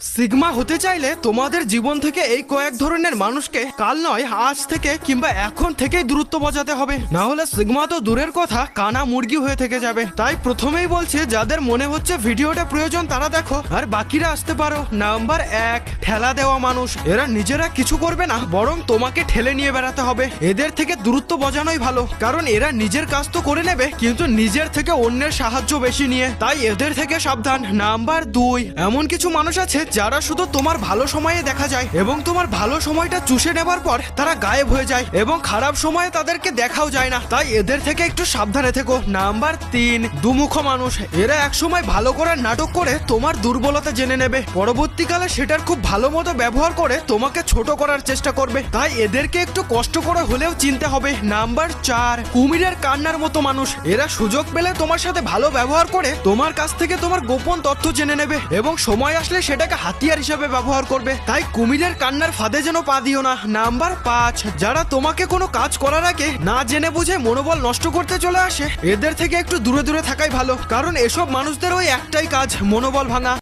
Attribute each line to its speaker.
Speaker 1: Sigma হতে চাইলে তোমাদের জীবন থেকে এই কয়েক ধরনের মানুষকে কাল নয় আজ থেকে কিংবা এখন থেকেই দূরত্ব বজাতে হবে, না হলে সিগমা তো দূরের কথা কানা মুরগি হয়ে থেকে যাবে। তাই প্রথমেই বলছে, যাদের মনে হচ্ছে ভিডিওটা প্রয়োজন তারা দেখো, আর বাকিরা আসতে পারো। নাম্বার 1, ঠেলা দেওয়া মানুষ। এরা নিজেরা কিছু করবে না, বরং তোমাকে ঠেলে নিয়ে বেড়াতে হবে। এদের থেকে দূরত্ব বজানোই ভালো, কারণ এরা নিজের কাজ তো করে নেবে কিন্তু নিজের থেকে অন্যের সাহায্য বেশি নিয়ে, তাই এদের থেকে সাবধান। নাম্বার 2, এমন কিছু মানুষ আছে যারা শুধু তোমার ভালো সময়ে দেখা যায় এবং তোমার ভালো সময়টা চুষে নেবার পর তারা গায়েব হয়ে যায় এবং খারাপ সময়ে তাদেরকে দেখাও যায় না, তাই এদের থেকে একটু সাবধানে থেকো। নাম্বার 3, দুমুখ মানুষ। এরা একসময় ভালো করার নাটক করে তোমার দুর্বলতা জেনে নেবে, পরবর্তীকালে সেটার খুব ভালো মতো ব্যবহার করে তোমাকে ছোট করার চেষ্টা করবে, তাই এদেরকে একটু কষ্ট করে হলেও চিনতে হবে। নাম্বার 4, কুমিরের কান্নার মতো মানুষ। এরা সুযোগ পেলে তোমার সাথে ভালো ব্যবহার করে তোমার কাছ থেকে তোমার গোপন তথ্য জেনে নেবে এবং সময় আসলে সেটাকে হাতিয়ার হিসেবে ব্যবহার করবে, তাই কুমিরের কান্নার ফাঁদে যেন পা দিও না। নাম্বার 5, যারা তোমাকে কোনো কাজ করার আগে না জেনে বুঝে মনোবল নষ্ট করতে চলে আসে, এদের থেকে একটু দূরে দূরে থাকাই ভালো, কারণ এসব মানুষদের ওই একটাই কাজ, মনোবল ভাঙা।